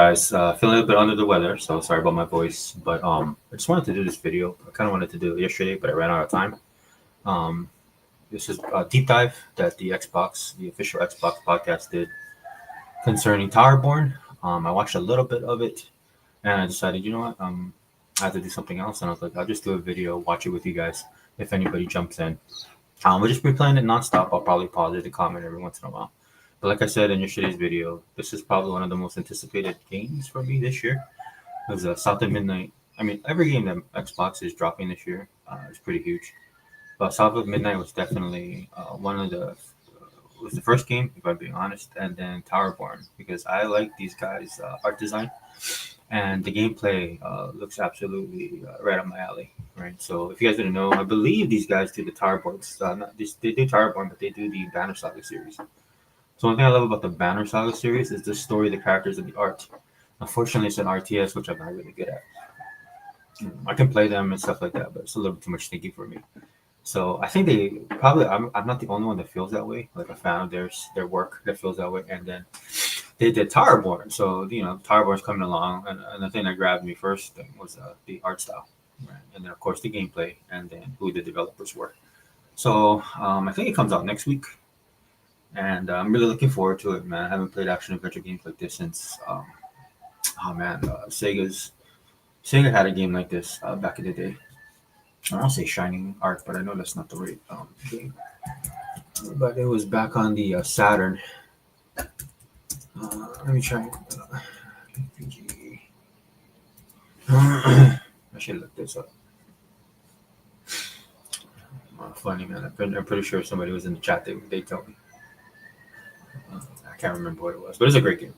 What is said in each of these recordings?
guys. Feeling a little bit under the weather, so sorry about my voice. But I just wanted to do this video. I kind of wanted to do it yesterday, but I ran out of time. Um, this is a deep dive that the official Xbox podcast did concerning Towerborne. I watched a little bit of it, and I decided, you know what, I have to do something else, and I was like, I'll just do a video, watch it with you guys. If anybody jumps in, we'll just be playing it nonstop. I'll probably pause it to comment every once in a while. But like I said in yesterday's video, this is probably one of the most anticipated games for me this year. It was South of Midnight. I mean, every game that Xbox is dropping this year is pretty huge. But South of Midnight was definitely one of the was the first game, if I'm being honest, and then Towerborn because I like these guys' art design and the gameplay looks absolutely right up my alley. Right. So if you guys didn't know, I believe these guys do the Towerborn. They do Towerborn, but they do the Banner Saga series. So one thing I love about the Banner Saga series is the story, the characters, and the art. Unfortunately, it's an RTS, which I'm not really good at. I can play them and stuff like that, but it's a little bit too much thinking for me. So I think they probably I'm not the only one that feels that way. Like a fan of their work that feels that way. And then they did Towerborn, so Towerborn's coming along, and the thing that grabbed me first thing was the art style, right? And then of course the gameplay, and then who the developers were. So I think it comes out next week, and I'm really looking forward to it, man. I haven't played action adventure games like this since oh man, Sega had a game like this back in the day. I don't say Shining Arc, but I know that's not the right game. But it was back on the Saturn. Let me try. I should look this up. Funny man, I'm pretty sure somebody was in the chat. They told me. I can't remember what it was, but it's a great game.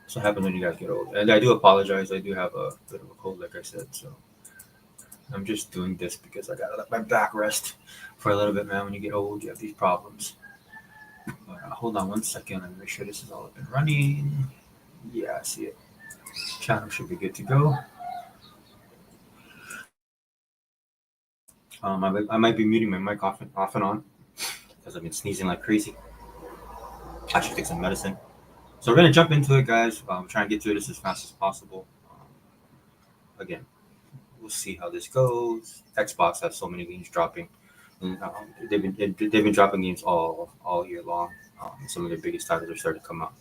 So it happens when you guys get old. And I do apologize. I do have a bit of a cold, like I said. So I'm just doing this because I gotta let my back rest for a little bit, man. When you get old, you have these problems. But, hold on one second. Let me make sure this is all up and running. Yeah, I see it. Channel should be good to go. I might be muting my mic off and on because I've been sneezing like crazy. I should take some medicine. So we're gonna jump into it, guys. Try and get through this as fast as possible. Again, we'll see how this goes. Xbox has so many games dropping. And, they've been dropping games all year long. Some of their biggest titles are starting to come out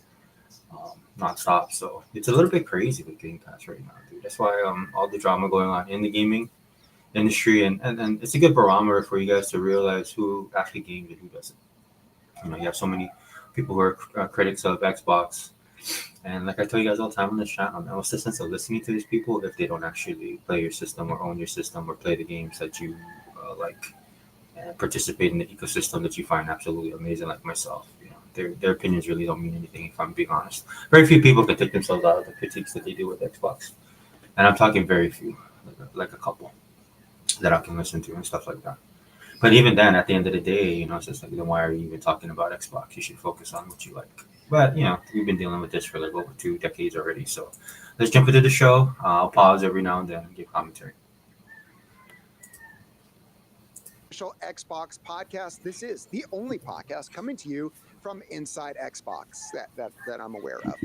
nonstop. So it's a little bit crazy with Game Pass right now, dude. That's why all the drama going on in the gaming industry, and it's a good barometer for you guys to realize who actually games and who doesn't. You have so many people who are critics of Xbox, and like I tell you guys all the time on this channel, man, what's the sense of listening to these people if they don't actually play your system or own your system or play the games that you like and participate in the ecosystem that you find absolutely amazing, like myself. Their opinions really don't mean anything, if I'm being honest. Very few people can take themselves out of the critiques that they do with Xbox, and I'm talking very few, like a couple that I can listen to and stuff like that. But even then, at the end of the day, it's just like, then why are you even talking about Xbox? You should focus on what you like. But, we've been dealing with this for like over 2 decades already. So let's jump into the show. I'll pause every now and then and give commentary. Official Xbox podcast. This is the only podcast coming to you from inside Xbox that I'm aware of.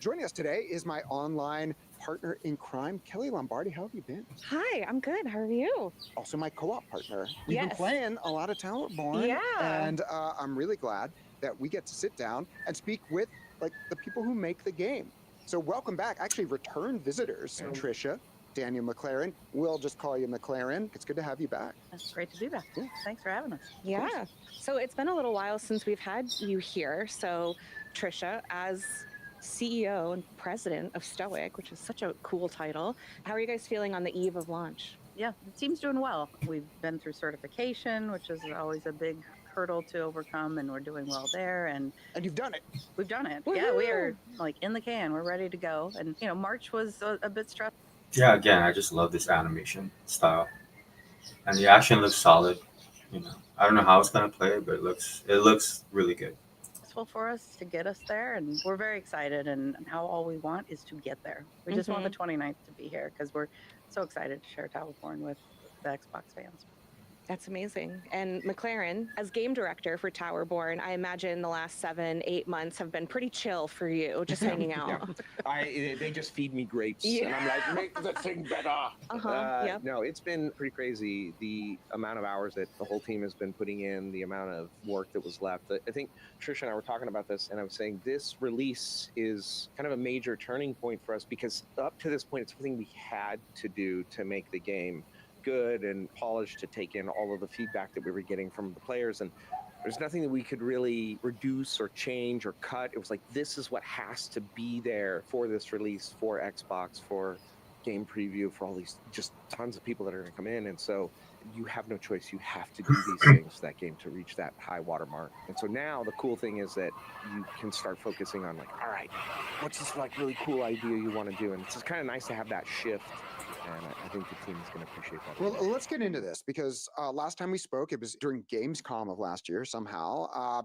Joining us today is my online partner in crime, Kelly Lombardi. How have you been? Hi, I'm good. How are you? Also my co-op partner. We've Yes. been playing a lot of Towerborne. Yeah. And I'm really glad that we get to sit down and speak with like the people who make the game. So welcome back. Actually, return visitors, Trisha, Daniel McLaren. We'll just call you McLaren. It's good to have you back. It's great to be back. Yeah. Thanks for having us. Yeah. So it's been a little while since we've had you here. So Trisha, as CEO and president of Stoic, which is such a cool title, how are you guys feeling on the eve of launch? Yeah, the team's doing well. We've been through certification, which is always a big hurdle to overcome, and we're doing well there. And you've done it. We've done it. Woo-hoo! Yeah, we are like in the can. We're ready to go. And March was a bit stressful. Yeah, again, I just love this animation style, and the action looks solid. I don't know how it's gonna play, but it looks really good. For us to get us there, and we're very excited, and how all we want is to get there. We just want the 29th to be here because we're so excited to share Towerborne with the Xbox fans. That's amazing. And McLaren, as game director for Towerborne, I imagine the last 7, 8 months have been pretty chill for you, just hanging Yeah, out. they just feed me grapes, Yeah. and I'm like, make the thing better. Yep. No, it's been pretty crazy. The amount of hours that the whole team has been putting in, the amount of work that was left. I think Trisha and I were talking about this, and I was saying this release is kind of a major turning point for us because up to this point, it's something we had to do to make the game good and polished to take in all of the feedback that we were getting from the players. And there's nothing that we could really reduce or change or cut. It was like, this is what has to be there for this release, for Xbox, for game preview, for all these just tons of people that are going to come in. And so you have no choice. You have to do these things for that game to reach that high watermark. And so now the cool thing is that you can start focusing on like, all right, what's this like really cool idea you want to do? And it's just kind of nice to have that shift. And I think the team is going to appreciate that. Well, let's get into this because last time we spoke, it was during Gamescom of last year somehow.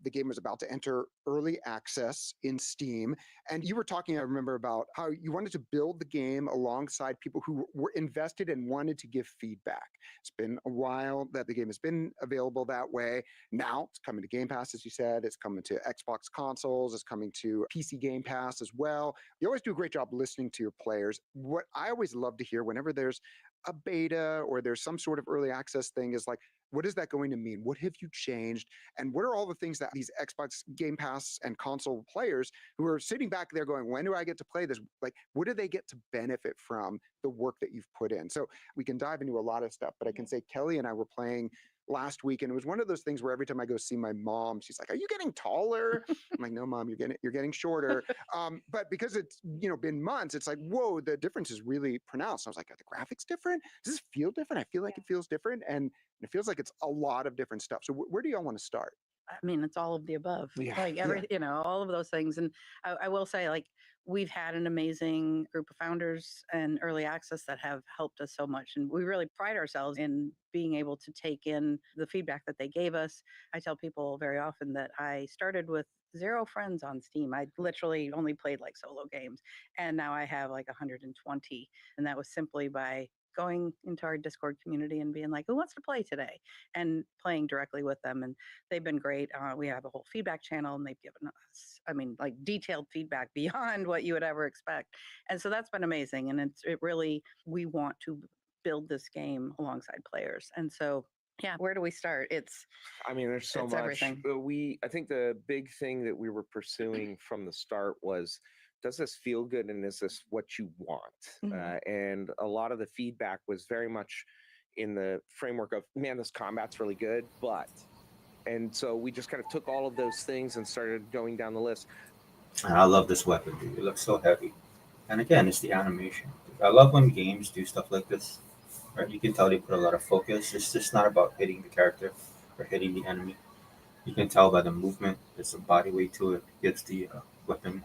The game was about to enter early access in Steam. And you were talking, I remember, about how you wanted to build the game alongside people who were invested and wanted to give feedback. It's been a while that the game has been available that way. Now it's coming to Game Pass, as you said. It's coming to Xbox consoles. It's coming to PC Game Pass as well. You always do a great job listening to your players. What I always love to hear whenever there's a beta or there's some sort of early access thing is like, what is that going to mean? What have you changed? And what are all the things that these Xbox Game Pass and console players who are sitting back there going, when do I get to play this? Like, what do they get to benefit from the work that you've put in? So we can dive into a lot of stuff, but I can say Kelly and I were playing last week, and it was one of those things where every time I go see my mom, she's like, "Are you getting taller?" I'm like, "No, mom, you're getting shorter." But because it's been months, it's like, whoa, the difference is really pronounced. I was like, are the graphics different? Does this feel different? I feel like it feels different, and it feels like it's a lot of different stuff. So where do y'all want to start? I mean, it's all of the above. Yeah. Like all of those things. And I will say, like, we've had an amazing group of founders and early access that have helped us so much. And we really pride ourselves in being able to take in the feedback that they gave us. I tell people very often that I started with 0 friends on Steam. I literally only played like solo games. And now I have like 120. And that was simply by going into our Discord community and being like, who wants to play today? And playing directly with them. And they've been great. We have a whole feedback channel, and they've given us, I mean, like detailed feedback beyond what you would ever expect. And so that's been amazing. And it really, we want to build this game alongside players. And so, yeah, where do we start? I mean, there's so It's much. everything. I think the big thing that we were pursuing from the start was, does this feel good and is this what you want? And a lot of the feedback was very much in the framework of, man, this combat's really good, but. And so we just kind of took all of those things and started going down the list. And I love this weapon, dude. It looks so heavy. And again, it's the animation. I love when games do stuff like this. Right? You can tell they put a lot of focus. It's just not about hitting the character or hitting the enemy. You can tell by the movement. There's some body weight to it. It gives the weapon.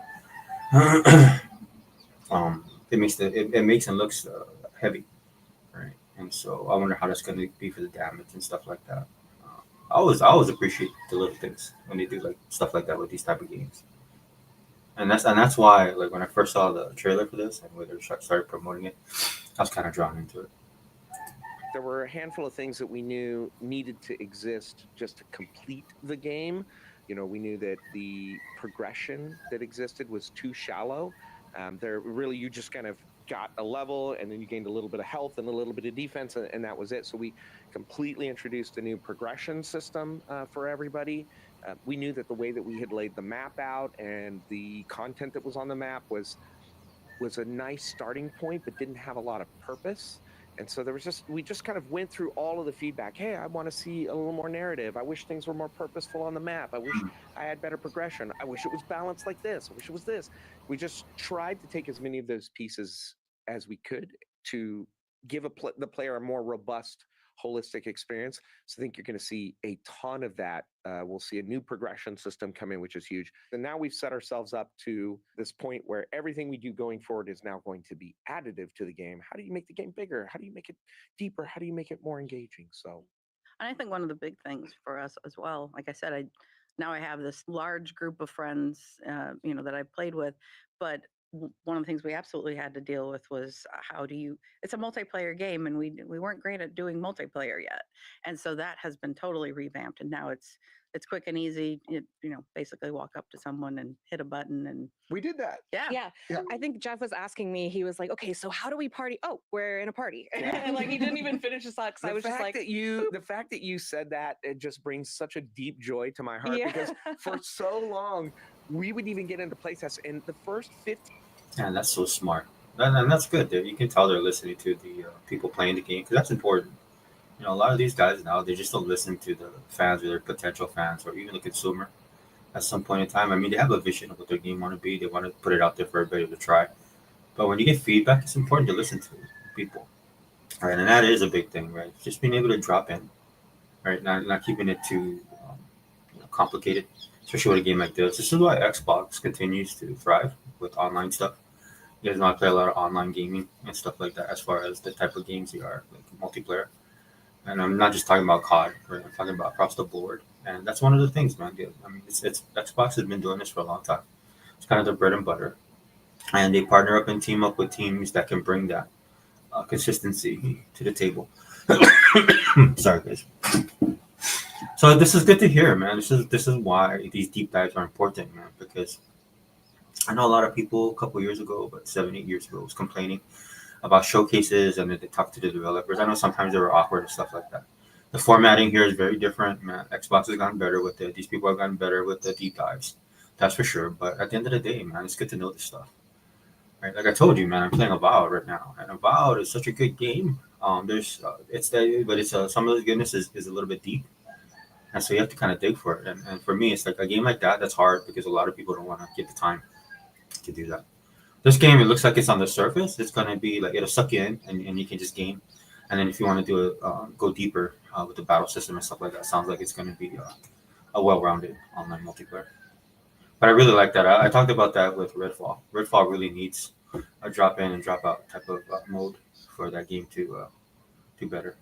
It makes it looks heavy, right? And so I wonder how that's going to be for the damage and stuff like that. I always appreciate the little things when they do like stuff like that with these type of games. And that's why like when I first saw the trailer for this and when they started promoting it, I was kind of drawn into it. There were a handful of things that we knew needed to exist just to complete the game. We knew that the progression that existed was too shallow. There really, you just kind of got a level and then you gained a little bit of health and a little bit of defense, and that was it. So we completely introduced a new progression system for everybody. We knew that the way that we had laid the map out and the content that was on the map was a nice starting point, but didn't have a lot of purpose. And so we just kind of went through all of the feedback. Hey, I want to see a little more narrative. I wish things were more purposeful on the map. I wish I had better progression. I wish it was balanced like this. I wish it was this. We just tried to take as many of those pieces as we could to give the player a more robust, holistic experience. So I think you're going to see a ton of that. We'll see a new progression system come in, which is huge. And now we've set ourselves up to this point where everything we do going forward is now going to be additive to the game. How do you make the game bigger? How do you make it deeper? How do you make it more engaging? So, And I think one of the big things for us as well, like I said, now I have this large group of friends, that I've played with, but one of the things we absolutely had to deal with was how do you, it's a multiplayer game, and we weren't great at doing multiplayer yet. And so that has been totally revamped, and now it's quick and easy. Basically walk up to someone and hit a button, and We did that. yeah. I think Jeff was asking me, he was like, okay, so how do we party? Oh, we're in a party. Yeah. And like, he didn't even finish his thought, because I was just like, the fact that you said that, it just brings such a deep joy to my heart, because for so long we would even get into playtests, and the first 15. And that's so smart. And that's good. You can tell they're listening to the people playing the game, because that's important. A lot of these guys now, they just don't listen to the fans or their potential fans or even the consumer at some point in time. I mean, they have a vision of what their game want to be. They want to put it out there for everybody to try. But when you get feedback, it's important to listen to people. Right, and that is a big thing, right? Just being able to drop in, right? Not keeping it too complicated, especially with a game like this. This is why Xbox continues to thrive with online stuff. You guys know I play a lot of online gaming and stuff like that, as far as the type of games they are, like multiplayer. And I'm not just talking about COD, right? I'm talking about across the board. And that's one of the things, man. I mean, it's Xbox has been doing this for a long time. It's kind of their bread and butter. And they partner up and team up with teams that can bring that consistency to the table. Sorry, guys. So this is good to hear, man. This is why these deep dives are important, man. Because I know a lot of people a couple years ago, about 7-8 years ago, was complaining about showcases, and then they talk to the developers. I know sometimes they were awkward and stuff like that. The formatting here is very different, man. Xbox has gotten better with it. These people have gotten better with the deep dives. That's for sure. But at the end of the day, man, it's good to know this stuff. Right? Like I told you, man, I'm playing Avowed right now, and Avowed is such a good game. Some of the goodness is a little bit deep, and so you have to kind of dig for it. And for me, it's like a game like that that's hard, because a lot of people don't want to get the time to do that. This game, it looks like it's on the surface. It's gonna be like it'll suck you in, and you can just game. And then if you want to do it, go deeper with the battle system and stuff like that, sounds like it's gonna be a well-rounded online multiplayer. But I really like that. I talked about that with Redfall. Redfall really needs a drop in and drop out type of mode for that game to do better.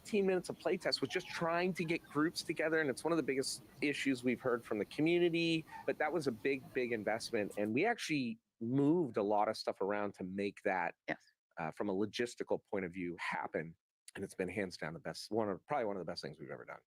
15 minutes of playtest was just trying to get groups together, and it's one of the biggest issues we've heard from the community. But that was a big investment, and we actually moved a lot of stuff around to make that from a logistical point of view happen. And it's been hands down the best, probably one of the best things we've ever done.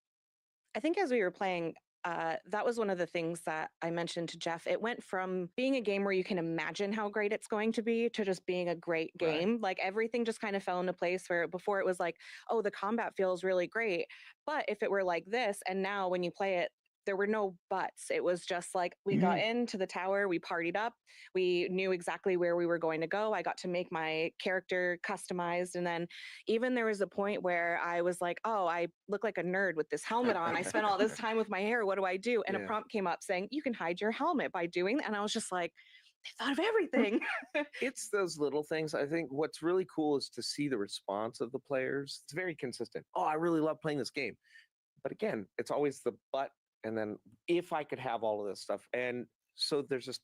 I think as we were playing, that was one of the things that I mentioned to Jeff. It went from being a game where you can imagine how great it's going to be to just being a great game. Right. Like everything just kind of fell into place, where before it was like, oh, the combat feels really great. But if it were like this, and now when you play it, there were no buts. It was just like we got into the tower, we partied up, we knew exactly where we were going to go. I got to make my character customized. And then even there was a point where I was like, oh, I look like a nerd with this helmet on. I spent all this time with my hair. What do I do? And a prompt came up saying, you can hide your helmet by doing that. And I was just like, they thought of everything. It's those little things. I think what's really cool is to see the response of the players. It's very consistent. Oh, I really love playing this game. But again, it's always the but. And then if I could have all of this stuff. And so there's just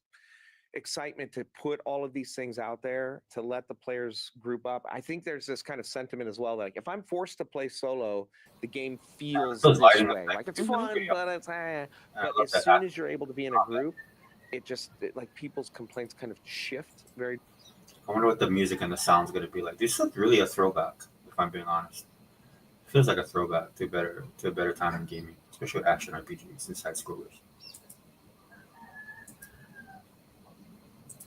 excitement to put all of these things out there, to let the players group up. I think there's this kind of sentiment as well. Like if I'm forced to play solo, the game feels this way. Like it's fun, but it's but as soon as you're able to be in a group, like people's complaints kind of shift very. I wonder what the music and the sound's going to be like. This is really a throwback, if I'm being honest. It feels like a throwback to a better time in gaming, especially action RPGs and side scrollers.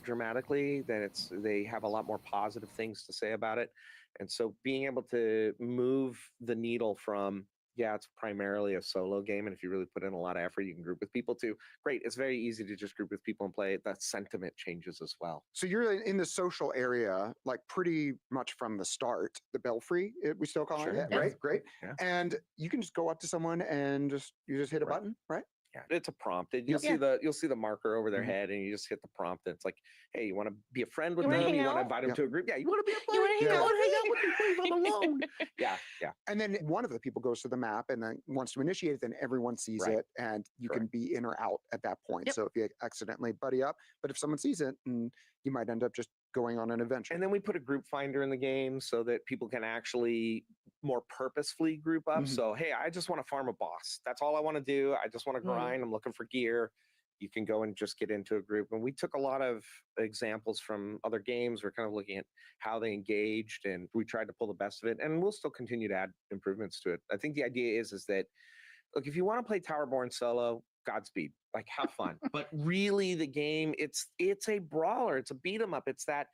Dramatically, then they have a lot more positive things to say about it. And so being able to move the needle from, it's primarily a solo game, and if you really put in a lot of effort, you can group with people too. Great. It's very easy to just group with people and play. That sentiment changes as well. So you're in the social area, like pretty much from the start. The Belfry, we still call it, right? Great. Yeah. And you can just go up to someone and you just hit a button, right? Yeah, it's a prompt. You'll see the marker over their head, and you just hit the prompt. And it's like, hey, you want to be a friend with them? You want to invite them to a group? Yeah, you want to be a friend? You want to hang out with me? Please, I'm alone. Yeah. And then one of the people goes to the map and then wants to initiate it, then everyone sees it, and you can be in or out at that point. So if you accidentally buddy up, but if someone sees it, you might end up just going on an adventure. And then we put a group finder in the game so that people can actually more purposefully group up. So, hey, I just want to farm a boss. That's all I want to do. I just want to grind. I'm looking for gear. You can go and just get into a group. And we took a lot of examples from other games. We're kind of looking at how they engaged, and we tried to pull the best of it. And we'll still continue to add improvements to it. I think the idea is that, look, if you want to play Towerborne solo, Godspeed. Like, have fun. But really, the game, it's a brawler. It's a beat 'em up. It's that,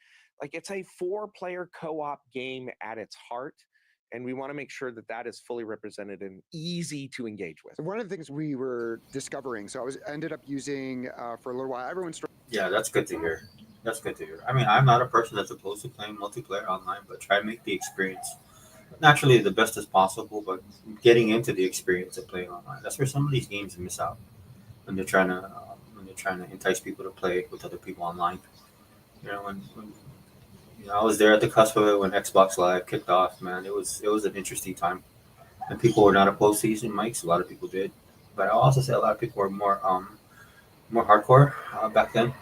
like, it's a 4-player co-op game at its heart. And we want to make sure that that is fully represented and easy to engage with. So one of the things we were discovering, so I ended up using for a little while, everyone's Yeah, that's good to hear. That's good to hear. I mean, I'm not a person that's opposed to playing multiplayer online, but try to make the experience naturally the best as possible. But getting into the experience of playing online, that's where some of these games miss out when they're trying to entice people to play with other people online. When I was there at the cusp of it when Xbox Live kicked off. Man, it was an interesting time, and people were not opposed to using mics. A lot of people did, but I'll also say a lot of people were more hardcore back then.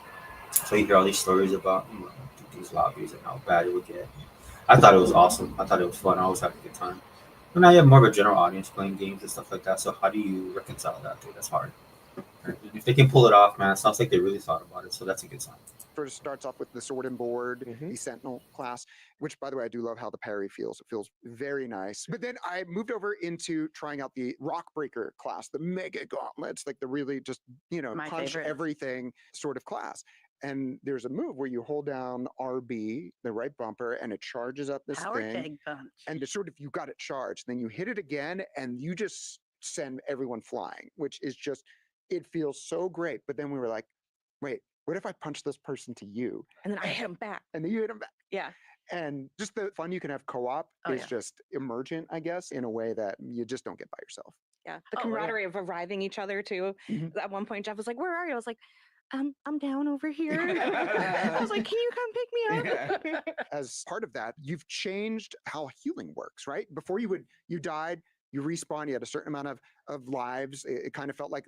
So you hear all these stories about these lobbies and how bad it would get. I thought it was awesome. I thought it was fun. I always had a good time. But now you have more of a general audience playing games and stuff like that. So how do you reconcile that? Dude, that's hard. And if they can pull it off, man, it sounds like they really thought about it. So that's a good sign. sort of starts off with the sword and board, Mhm. the Sentinel class, which, by the way, I do love how the parry feels. It feels very nice. But then I moved over into trying out the Rockbreaker class, the mega gauntlets, like the really just, My punch favorite. everything sort of class. And there's a move where you hold down RB, the right bumper, and it charges up this Power thing. keg punch. And it's sort of, you got it charged. Then you hit it again, and you just send everyone flying, which is just, it feels so great. But then we were like, wait, what if I punch this person to you? And then I hit him back. And then you hit them back. Yeah. And just the fun you can have co-op Oh, is yeah. just emergent, I guess, in a way that you just don't get by yourself. Yeah. The Oh, yeah. camaraderie of reviving each other too. Mhm. At one point, Jeff was like, "Where are you?" I was like, I'm down over here. I was like, "Can you come pick me up?" As part of that, you've changed how healing works, right? Before you died, you respawn, you had a certain amount of lives. It kind of felt like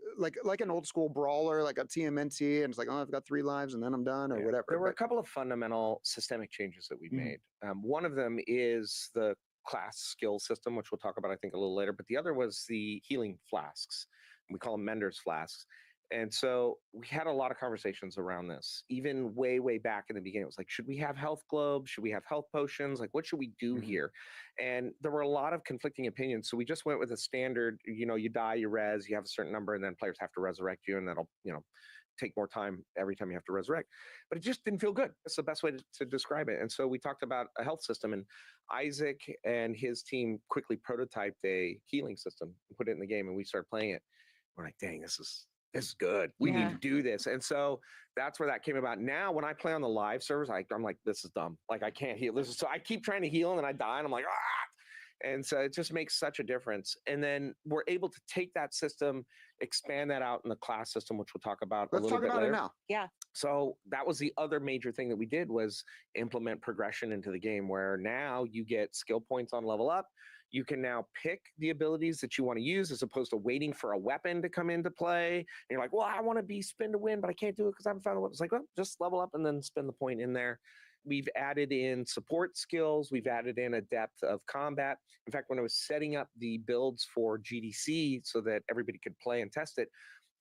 an old school brawler, like a TMNT, and it's like, oh, I've got 3 lives and then I'm done or Yeah. whatever. There were a But couple of fundamental systemic changes that we Mhm. made. One of them is the class skill system, which we'll talk about, I think, a little later. But the other was the healing flasks. We call them Mender's flasks. And so we had a lot of conversations around this, even way, way back in the beginning. It was like, should we have health globes? Should we have health potions? Like, what should we do Mhm. here? And there were a lot of conflicting opinions. So we just went with a standard, you die, you res, you have a certain number, and then players have to resurrect you, and that'll, take more time every time you have to resurrect. But it just didn't feel good. That's the best way to describe it. And so we talked about a health system, and Isaac and his team quickly prototyped a healing system and put it in the game, and we started playing it. We're like, dang, this is good. We need Yeah. to do this. And so that's where that came about. Now, when I play on the live servers, I'm like, this is dumb. Like, I can't heal. So I keep trying to heal, and then I die, and I'm like, ah. And so it just makes such a difference. And then we're able to take that system, expand that out in the class system, which we'll talk about let's a little talk bit about later. it now. Yeah. So that was the other major thing that we did, was implement progression into the game, where now you get skill points on level up. You can now pick the abilities that you want to use, as opposed to waiting for a weapon to come into play. And you're like, well, I want to be spin to win, but I can't do it because I haven't found a weapon. It's like, well, just level up and then spend the point in there. We've added in support skills. We've added in a depth of combat. In fact, when I was setting up the builds for GDC so that everybody could play and test it,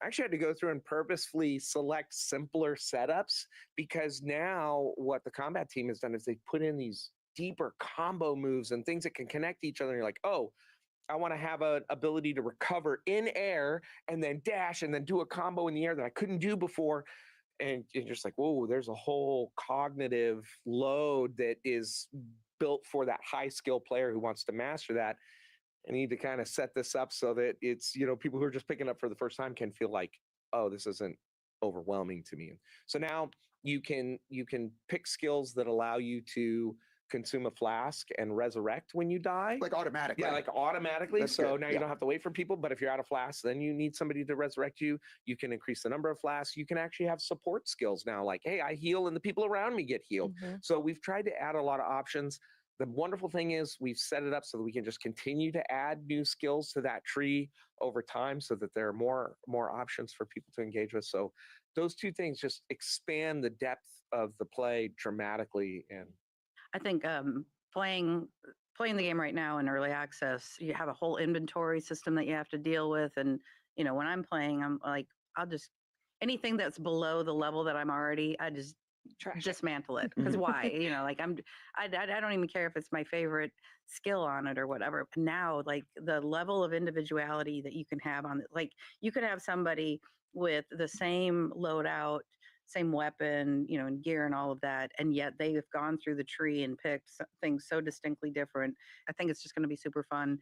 I actually had to go through and purposefully select simpler setups, because now what the combat team has done is they put in these deeper combo moves and things that can connect each other. And you're like, oh, I want to have an ability to recover in air and then dash and then do a combo in the air that I couldn't do before. And you're just like, whoa, there's a whole cognitive load that is built for that high skill player who wants to master that. I need to kind of set this up so that it's, people who are just picking up for the first time can feel like, oh, this isn't overwhelming to me. So now you can pick skills that allow you to consume a flask and resurrect when you die. Like automatically. Yeah, like automatically. That's So good. now you don't have to wait for people. But if you're out of flasks, then you need somebody to resurrect you. You can increase the number of flasks. You can actually have support skills now, like, hey, I heal and the people around me get healed. Mhm. So we've tried to add a lot of options. The wonderful thing is we've set it up so that we can just continue to add new skills to that tree over time, so that there are more options for people to engage with. So those two things just expand the depth of the play dramatically. And I think playing the game right now in early access, you have a whole inventory system that you have to deal with, and when I'm playing, I'm like, I'll just anything that's below the level that I'm already, I just Trash. dismantle it. Because why? Like I don't even care if it's my favorite skill on it or whatever. But now, like the level of individuality that you can have on it, like you could have somebody with the same loadout, same weapon, and gear and all of that, and yet they have gone through the tree and picked things so distinctly different. I think it's just going to be super fun.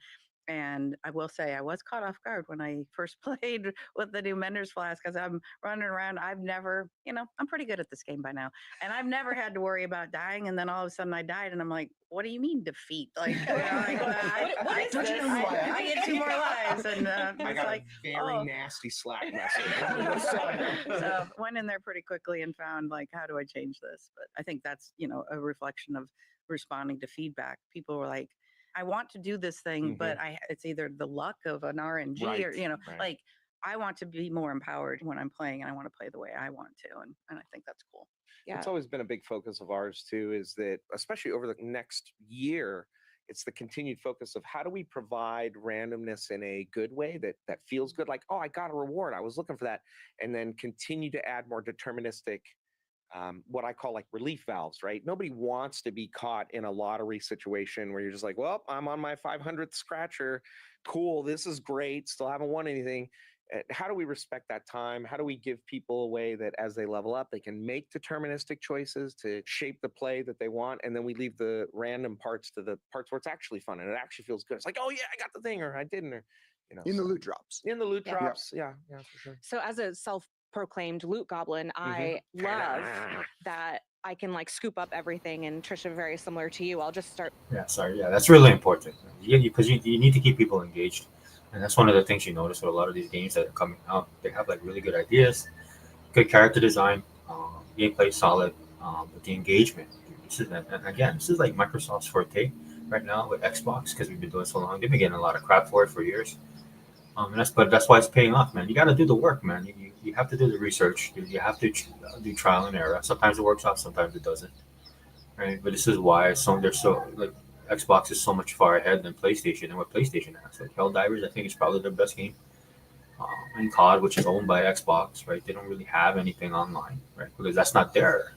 And I will say, I was caught off guard when I first played with the new Mender's Flask because I'm running around. I've never, I'm pretty good at this game by now. And I've never had to worry about dying. And then all of a sudden I died. And I'm like, what do you mean defeat? Like, I get 2 more lives. And I got a very nasty Slack message. So went in there pretty quickly and found, like, how do I change this? But I think that's, a reflection of responding to feedback. People were like, I want to do this thing, but it's either the luck of an RNG or, like I want to be more empowered when I'm playing and I want to play the way I want to. And I think that's cool. Yeah. It's always been a big focus of ours too, is that especially over the next year, it's the continued focus of how do we provide randomness in a good way that feels good, like, oh, I got a reward, I was looking for that, and then continue to add more deterministic what I call like relief valves, right? Nobody wants to be caught in a lottery situation where you're just like, well, I'm on my 500th scratcher. Cool. This is great. Still haven't won anything. How do we respect that time? How do we give people a way that as they level up, they can make deterministic choices to shape the play that they want? And then we leave the random parts to the parts where it's actually fun and it actually feels good. It's like, oh yeah, I got the thing, or I didn't, or, in the loot drops. In the loot drops. Yeah, for sure. So as a self-proclaimed loot goblin, I love that I can like scoop up everything. And Trisha, very similar to you, I'll just start. Yeah, sorry. Yeah, that's really important. Because you need to keep people engaged. And that's one of the things you notice with a lot of these games that are coming out. They have like really good ideas, good character design, gameplay solid, but the engagement. This is like Microsoft's forte right now with Xbox because we've been doing so long. They've been getting a lot of crap for it for years. But that's why it's paying off, man. You got to do the work, man. You have to do the research. You have to do trial and error. Sometimes it works out, sometimes it doesn't. Right? But this is why they're so like Xbox is so much far ahead than PlayStation and what PlayStation has. Like Helldivers, I think is probably their best game. And COD, which is owned by Xbox, right? They don't really have anything online, right? Because that's not their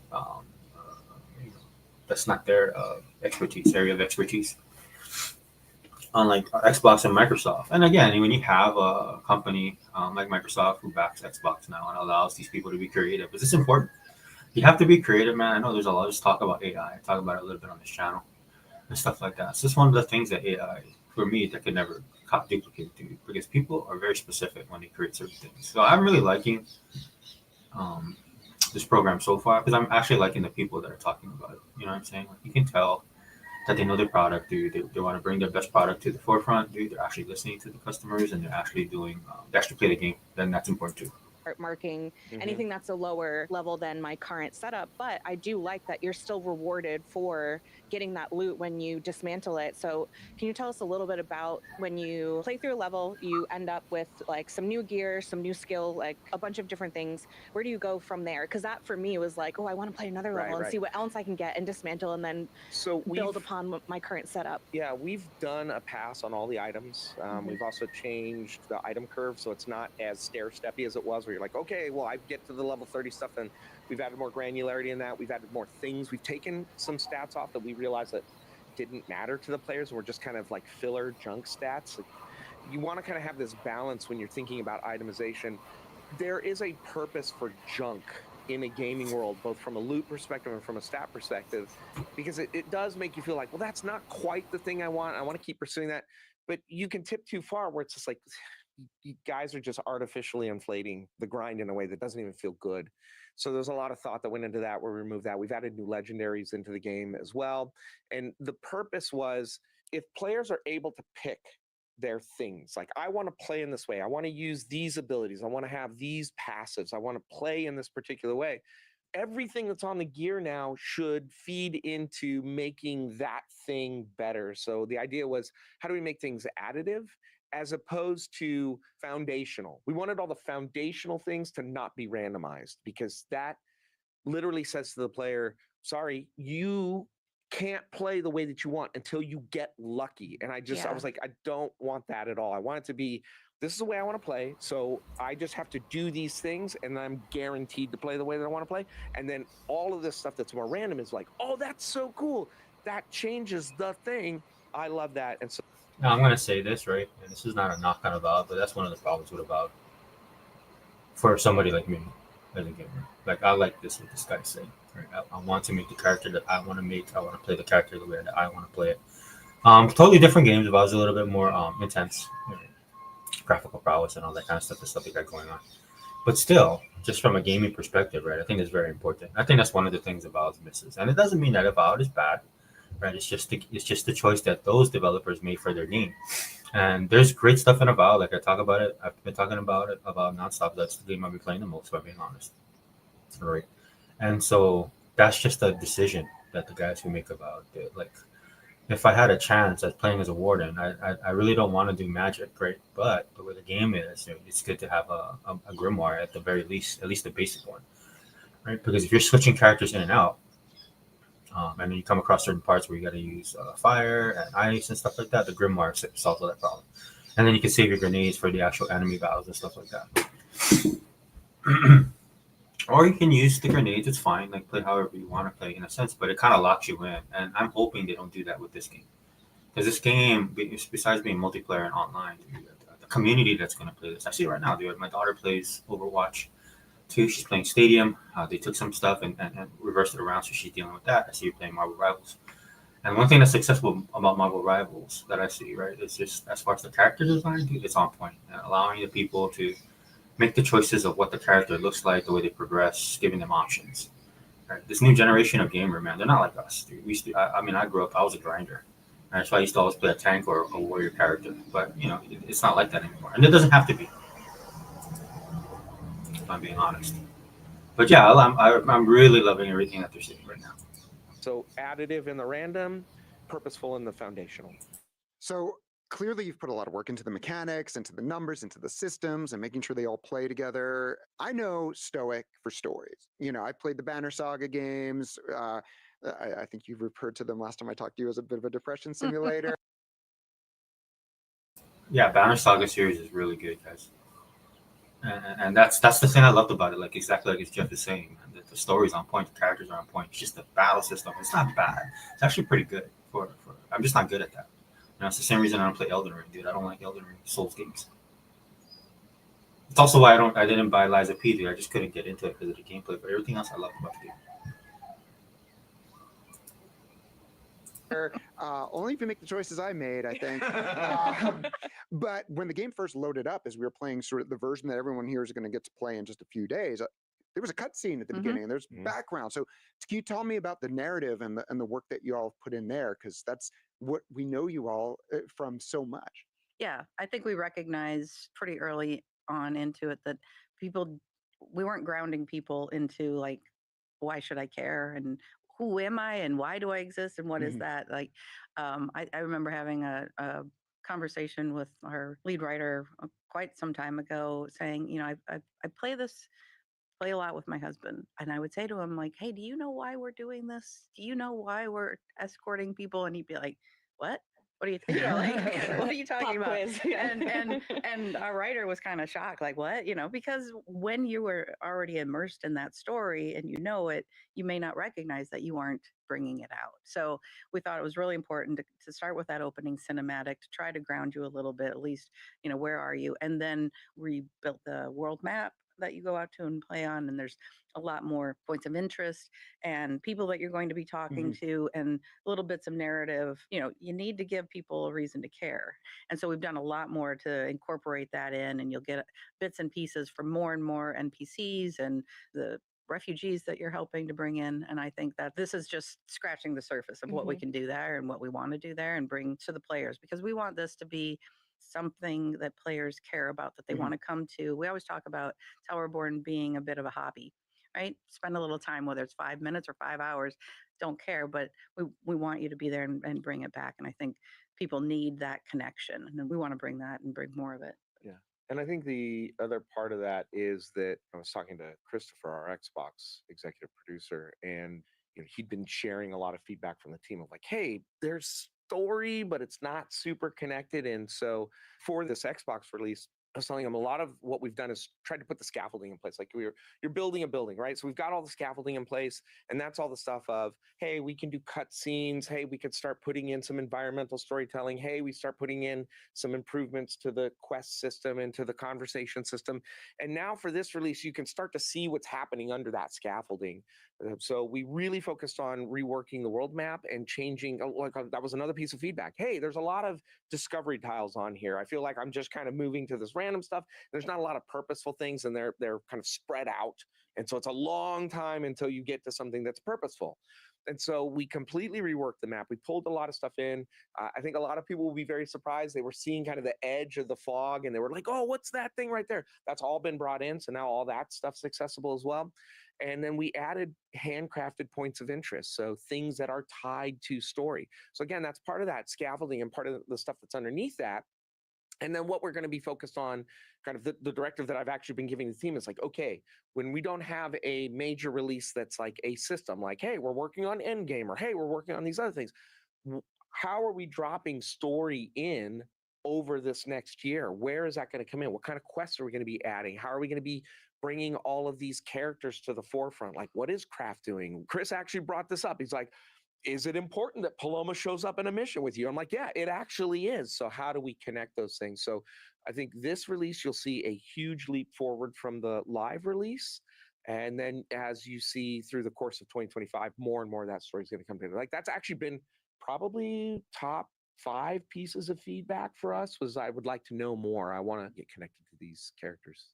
area of expertise. Unlike Xbox and Microsoft. And again, when you have a company like Microsoft who backs Xbox now and allows these people to be creative, because it's important. You have to be creative, man. I know there's a lot of talk about AI. I talk about it a little bit on this channel and stuff like that. It's just one of the things that AI, for me, that could never duplicate, dude, because people are very specific when they create certain things. So I'm really liking this program so far because I'm actually liking the people that are talking about it. You know what I'm saying? Like, you can tell that they know their product, dude. They want to bring their best product to the forefront, dude. They're actually listening to the customers and they're actually they actually play the game. Then that's important too. Marking anything that's a lower level than my current setup, but I do like that you're still rewarded for getting that loot when you dismantle it. So can you tell us a little bit about when you play through a level, you end up with like some new gear, some new skill, like a bunch of different things. Where do you go from there? Because that for me was like, oh, I want to play another level and see what else I can get and dismantle and then build upon my current setup. Yeah, we've done a pass on all the items. We've also changed the item curve so it's not as stair-steppy as it was, where you're like, okay, well, I get to the level 30 stuff, and we've added more granularity in that. We've added more things. We've taken some stats off that we realized that didn't matter to the players. We're just kind of like filler junk stats. Like, you want to kind of have this balance when you're thinking about itemization. There is a purpose for junk in a gaming world, both from a loot perspective and from a stat perspective, because it does make you feel like, well, that's not quite the thing I want. I want to keep pursuing that. But you can tip too far where it's just like, you guys are just artificially inflating the grind in a way that doesn't even feel good. So there's a lot of thought that went into that where we removed that. We've added new legendaries into the game as well. And the purpose was, if players are able to pick their things, like, I want to play in this way, I want to use these abilities, I want to have these passives, I want to play in this particular way, everything that's on the gear now should feed into making that thing better. So the idea was, how do we make things additive as opposed to foundational? We wanted all the foundational things to not be randomized, because that literally says to the player, sorry, you can't play the way that you want until you get lucky. And I was like, I don't want that at all. I want it to be, this is the way I want to play. So I just have to do these things, and I'm guaranteed to play the way that I want to play. And then all of this stuff that's more random is like, oh, that's so cool. That changes the thing. I love that. And so Now I'm gonna say this, right, and this is not a knock on Avowed, but that's one of the problems with Avowed. For somebody like me, as a gamer, like I like what this guy's saying. Right? I want to make the character that I want to make. I want to play the character the way that I want to play it. Totally different games. Avowed's a little bit more intense, graphical prowess and all that kind of stuff. The stuff they got going on. But still, just from a gaming perspective, right? I think it's very important. I think that's one of the things Avowed misses, and it doesn't mean that Avowed is bad, right? It's just the choice that those developers made for their game. And there's great stuff in Avowed. Like I talk about it, I've been talking about it about nonstop. That's the game I've been playing the most, if I'm being honest. Right, and so that's just a decision that the guys who make Avowed did. Like, if I had a chance at playing as a warden, I really don't want to do magic, right? But the way the game is, it's good to have a grimoire at the very least, at least the basic one, right? Because if you're switching characters in and out, and then you come across certain parts where you got to use fire and ice and stuff like that, the grimoire solves all that problem. And then you can save your grenades for the actual enemy battles and stuff like that. Or you can use the grenades, it's fine, like play however you want to play in a sense, but it kind of locks you in. And I'm hoping they don't do that with this game. Because this game, besides being multiplayer and online, the community that's going to play this, I see it right now, dude. My daughter plays Overwatch 2. She's playing Stadium. They took some stuff and reversed it around, so she's dealing with that. I see her playing Marvel Rivals. And one thing that's successful about Marvel Rivals that I see, right, is just as far as the character design, dude, it's on point. And allowing the people to make the choices of what the character looks like, the way they progress, giving them options. Right? This new generation of gamer, man, they're not like us, dude. We used to, I mean, I grew up, I was a grinder. And that's why I used to always play a tank or a warrior character. But, it's not like that anymore. And it doesn't have to be, if I'm being honest. But yeah, I'm really loving everything that they're seeing right now. so additive in the random, purposeful in the foundational. So clearly you've put a lot of work into the mechanics, into the numbers, into the systems, and making sure they all play together. I know Stoic for stories. I played the Banner Saga games. I think you've referred to them last time I talked to you as a bit of a depression simulator. Yeah, Banner Saga series is really good, guys. And that's the thing I loved about it. Like exactly like as Jeff is saying, man, the story's on point, the characters are on point. It's just the battle system. It's not bad. It's actually pretty good. For I'm just not good at that. It's the same reason I don't play Elden Ring, dude. I don't like Elden Ring Souls games. It's also why I didn't buy Liza P, dude. I just couldn't get into it because of the gameplay. But everything else I loved about the game. Only if you make the choices I made, I think. But when the game first loaded up, as we were playing sort of the version that everyone here is going to get to play in just a few days, there was a cutscene at the beginning, and there's background. So can you tell me about the narrative and the work that you all put in there? Because that's what we know you all from so much. Yeah, I think we recognized pretty early on into it that we weren't grounding people into like, why should I care? And who am I? And why do I exist? And what is that? Like, I remember having a conversation with our lead writer quite some time ago saying, I play a lot with my husband, and I would say to him like, hey, do you know why we're doing this? Do you know why we're escorting people? And he'd be like, what are you thinking? Like, what are you talking about? And our writer was kind of shocked, like, what? Because when you were already immersed in that story and it, you may not recognize that you aren't bringing it out. So we thought it was really important to start with that opening cinematic to try to ground you a little bit, at least, where are you? And then we built the world map that you go out to and play on, and there's a lot more points of interest and people that you're going to be talking to and little bits of narrative. You need to give people a reason to care, and so we've done a lot more to incorporate that in, and you'll get bits and pieces from more and more NPCs and the refugees that you're helping to bring in. And I think that this is just scratching the surface of what we can do there and what we want to do there and bring to the players, because we want this to be something that players care about, that they want to come to. We always talk about Towerborne being a bit of a hobby, right? Spend a little time, whether it's 5 minutes or 5 hours, don't care, but we want you to be there and bring it back. And I think people need that connection, and we want to bring that and bring more of it. Yeah. And I think the other part of that is that I was talking to Christopher, our Xbox executive producer, and he'd been sharing a lot of feedback from the team of like, hey, there's story, but it's not super connected. And so for this Xbox release, I was telling them a lot of what we've done is tried to put the scaffolding in place. Like you're building a building, right? So we've got all the scaffolding in place, and that's all the stuff of, hey, we can do cut scenes. Hey, we could start putting in some environmental storytelling. Hey, we start putting in some improvements to the quest system and to the conversation system. And now for this release, you can start to see what's happening under that scaffolding. So we really focused on reworking the world map and changing. That was another piece of feedback. Hey, there's a lot of discovery tiles on here. I feel like I'm just kind of moving to this random stuff. There's not a lot of purposeful things, and they're kind of spread out. And so it's a long time until you get to something that's purposeful. And so we completely reworked the map. We pulled a lot of stuff in. I think a lot of people will be very surprised. They were seeing kind of the edge of the fog, and they were like, oh, what's that thing right there? That's all been brought in. So now all that stuff's accessible as well. And then we added handcrafted points of interest. So things that are tied to story. So again, that's part of that scaffolding and part of the stuff that's underneath that. And then what we're going to be focused on, kind of the directive that I've actually been giving the team is like, okay, when we don't have a major release that's like a system, like, hey, we're working on Endgame, or hey, we're working on these other things. How are we dropping story in over this next year? Where is that going to come in? What kind of quests are we going to be adding? How are we going to be bringing all of these characters to the forefront? Like, what is Kraft doing? Chris actually brought this up. He's like, is it important that Paloma shows up in a mission with you? I'm like, yeah, it actually is. So how do we connect those things? So I think this release, you'll see a huge leap forward from the live release. And then as you see through the course of 2025, more and more of that story is going to come together. Like, that's actually been probably top 5 pieces of feedback for us, was I would like to know more. I want to get connected to these characters.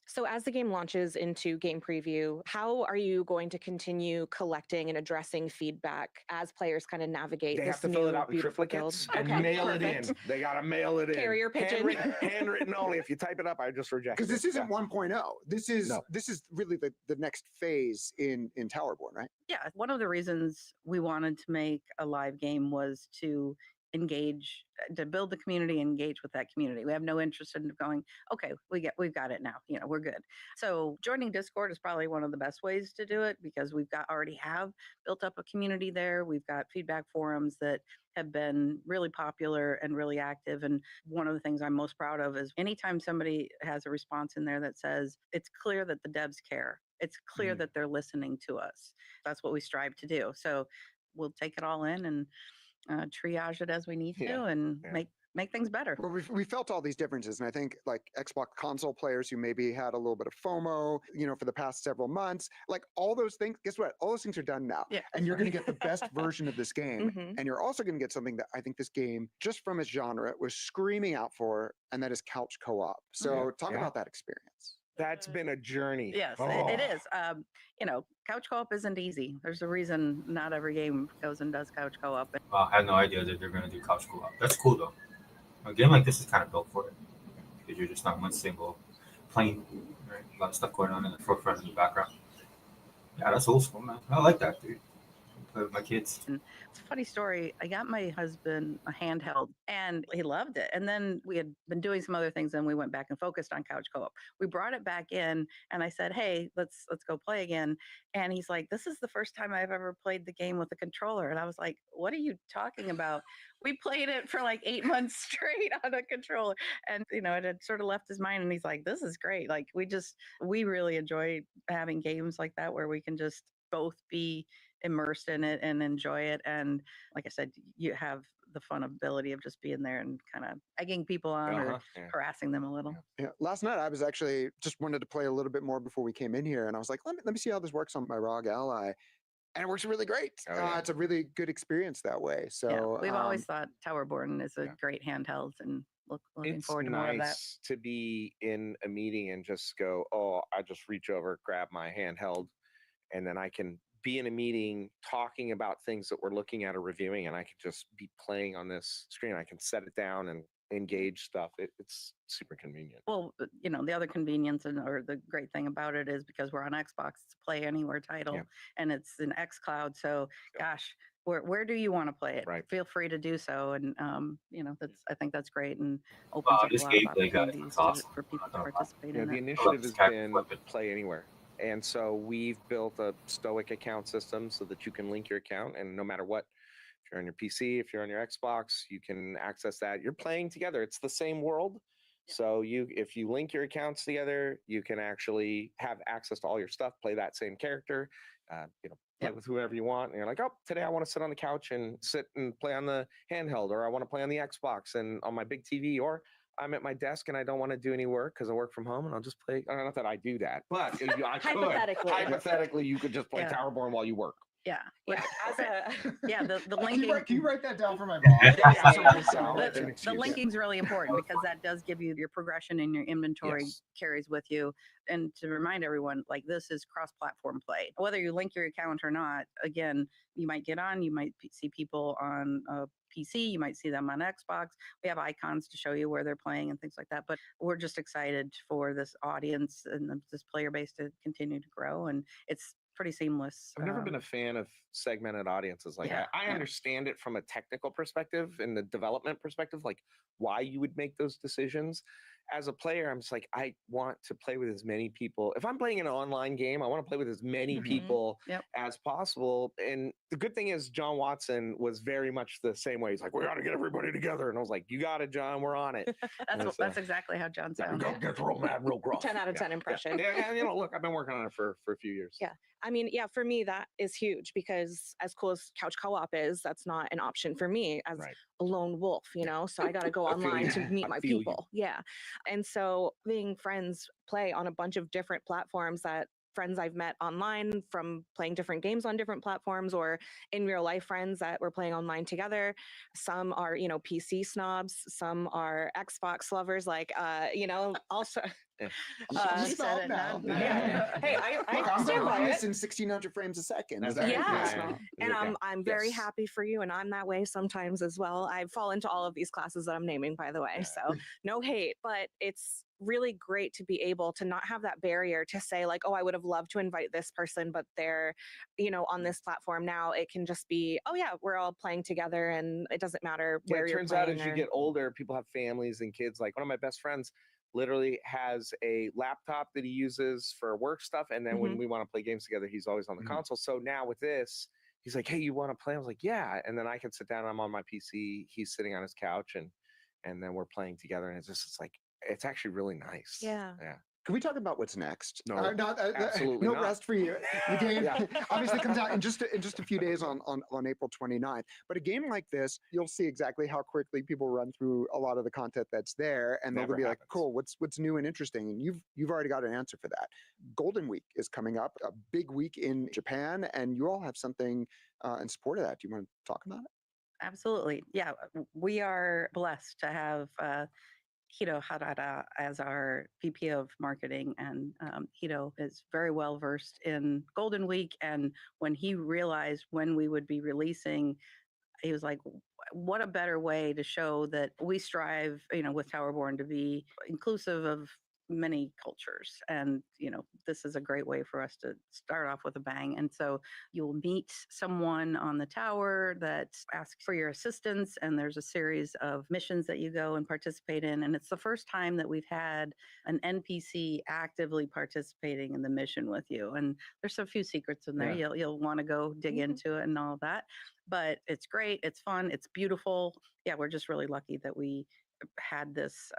So, as the game launches into game preview, how are you going to continue collecting and addressing feedback as players kind of navigate They this have to new fill it out in beautiful guild? triplicates and Okay, mail it perfect. in. They got to mail it in. Carrier pigeon. Handwritten only. If you type it up, I just reject it. Because this isn't 1.0. This is No. this is really the next phase in Towerborne, right? Yeah, one of the reasons we wanted to make a live game was to engage, to build the community, engage with that community. We have no interest in going, okay, we've got it now, we're good. So joining Discord is probably one of the best ways to do it, because we've already have built up a community there. We've got feedback forums that have been really popular and really active. And one of the things I'm most proud of is anytime somebody has a response in there that says, it's clear that the devs care. It's clear that they're listening to us. That's what we strive to do. So we'll take it all in and triage it as we need to, and make things better. Well, we felt all these differences, and I think like Xbox console players who maybe had a little bit of FOMO, for the past several months, like all those things. Guess what? All those things are done now, and you're going to get the best version of this game, and you're also going to get something that I think this game, just from its genre, was screaming out for, and that is couch co-op. So talk about that experience. That's been a journey. Yes, it is. Couch co-op isn't easy. There's a reason not every game goes and does couch co-op. I had no idea that they're going to do couch co-op. That's cool, though. A game like this is kind of built for it, because you're just not one single plane, right? A lot of stuff going on in the forefront and the background. Yeah, that's old school, man. I like that, dude. Play with my kids. And it's a funny story. I got my husband a handheld, and he loved it. And then we had been doing some other things, and we went back and focused on couch co-op. We brought it back in, and I said, "Hey, let's go play again." And he's like, "This is the first time I've ever played the game with a controller." And I was like, "What are you talking about? We played it for like 8 months straight on a controller." And it had sort of left his mind, and he's like, "This is great." Like, we really enjoy having games like that where we can just both be immersed in it and enjoy it. And like I said, you have the fun ability of just being there and kind of egging people on or harassing them a little. Yeah. Last night I was actually just wanted to play a little bit more before we came in here, and I was like, let me see how this works on my ROG Ally. And it works really great. It's a really good experience that way. So we've always thought Towerborne is a great handheld, and looking forward to more of that. It's nice to be in a meeting and just go, oh, I just reach over, grab my handheld, and then I can be in a meeting talking about things that we're looking at or reviewing, and I could just be playing on this screen. I can set it down and engage stuff. It's super convenient. Well, the other convenience or the great thing about it is because we're on Xbox, it's a Play Anywhere title, and it's an xCloud. So, gosh, where do you want to play it? Right. Feel free to do so, and I think that's great, and opens up this a lot of gameplay guide opportunities is awesome. for people to participate in the it. initiative has been Play Anywhere. And so we've built a Stoic account system so that you can link your account, and no matter what, if you're on your PC, if you're on your Xbox, you can access that. You're playing together. It's the same world, So if you link your accounts together, you can actually have access to all your stuff, play that same character, play with whoever you want. And you're like, oh, today I want to sit on the couch and sit and play on the handheld, or I want to play on the Xbox and on my big TV, or I'm at my desk and I don't want to do any work because I work from home and I'll just play. Not that I do that, but I could. Hypothetically, you could just play Towerborne while you work. Yeah. Yeah. As a the linking. Can you write that down for my boss? The linking is really important because that does give you your progression and your inventory carries with you. And to remind everyone, like, this is cross-platform play. Whether you link your account or not, again, you might get on, you might see people on PC, you might see them on Xbox. We have icons to show you where they're playing and things like that. But we're just excited for this audience and this player base to continue to grow. And it's pretty seamless. I've never been a fan of segmented audiences. Like, I understand it from a technical perspective and the development perspective, like why you would make those decisions. As a player, I'm just like, I want to play with as many people. If I'm playing an online game, I want to play with as many people as possible. And the good thing is John Watson was very much the same way. He's like, we got to get everybody together. And I was like, you got it, John, we're on it. That's exactly how John sounds. Gets real mad, real gruff. 10 out of 10 impression. Yeah, look, I've been working on it for a few years. Yeah. I mean, for me, that is huge because as cool as couch co-op is, that's not an option for me as a lone wolf, so I got to go online to meet my people. Yeah. And so being friends play on a bunch of different platforms that friends I've met online from playing different games on different platforms, or in real life friends that we're playing online together. Some are, PC snobs, some are Xbox lovers, like, also. I'm said it now. Hey, I'm playing this in 1600 frames a second. And I'm very happy for you, and I'm that way sometimes as well. I fall into all of these classes that I'm naming, by the way, so no hate, but it's really great to be able to not have that barrier to say, like, oh, I would have loved to invite this person, but they're, on this platform now. It can just be, oh yeah, we're all playing together, and it doesn't matter where you're playing. It turns out as you get older, people have families and kids. Like, one of my best friends literally has a laptop that he uses for work stuff, and then when we want to play games together, he's always on the console. So now with this, he's like, hey, you want to play? I was like, yeah. And then I can sit down, I'm on my PC, he's sitting on his couch, and then we're playing together, and it's like, it's actually really nice. Yeah. Can we talk about what's next? No, absolutely not. Rest for you. The game obviously comes out in just a few days on April 29th. But a game like this, you'll see exactly how quickly people run through a lot of the content that's there, and they'll be like, "Cool, what's new and interesting?" And you've already got an answer for that. Golden Week is coming up, a big week in Japan, and you all have something in support of that. Do you want to talk about it? Absolutely. Yeah, we are blessed to have Hiro Harada as our VP of marketing, and Hiro is very well versed in Golden Week. And when he realized when we would be releasing, he was like, what a better way to show that we strive, with Towerborne to be inclusive of many cultures. And, this is a great way for us to start off with a bang. And so you'll meet someone on the tower that asks for your assistance, and there's a series of missions that you go and participate in. And it's the first time that we've had an NPC actively participating in the mission with you. And there's a few secrets in there. You'll want to go dig into it and all of that. But it's great. It's fun. It's beautiful. Yeah, we're just really lucky that we had this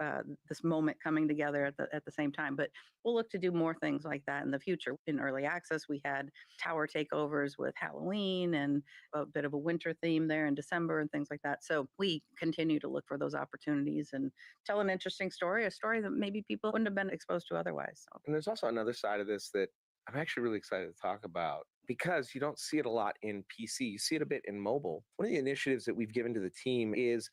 moment coming together at the same time. But we'll look to do more things like that in the future. In early access, we had tower takeovers with Halloween and a bit of a winter theme there in December and things like that. So we continue to look for those opportunities and tell an interesting story, a story that maybe people wouldn't have been exposed to otherwise. So. And there's also another side of this that I'm actually really excited to talk about, because you don't see it a lot in PC. You see it a bit in mobile. One of the initiatives that we've given to the team is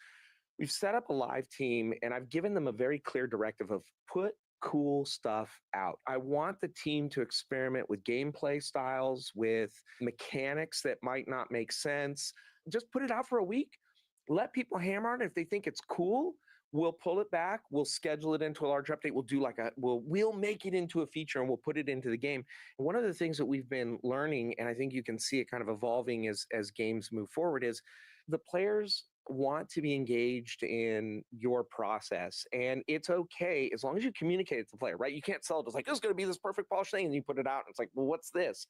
we've set up a live team, and I've given them a very clear directive of put cool stuff out. I want the team to experiment with gameplay styles, with mechanics that might not make sense. Just put it out for a week. Let people hammer on it. If they think it's cool, we'll pull it back. We'll schedule it into a large update. We'll do we'll make it into a feature, and we'll put it into the game. And one of the things that we've been learning, and I think you can see it kind of evolving as games move forward, is the players want to be engaged in your process. And it's okay as long as you communicate it to the player, right? You can't sell it as like, this is going to be this perfect polished thing, and you put it out, and it's like, well, what's this?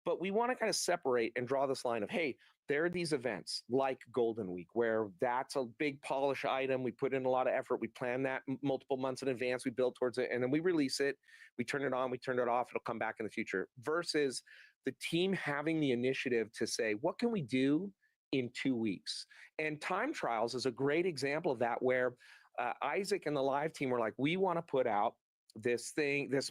But we want to kind of separate and draw this line of, hey, there are these events like Golden Week where that's a big polish item. We put in a lot of effort. We plan that multiple months in advance. We build towards it, and then we release it. We turn it on. We turn it off. It'll come back in the future. Versus the team having the initiative to say, what can we do in 2 weeks? And time trials is a great example of that, where Isaac and the live team were like, we want to put out this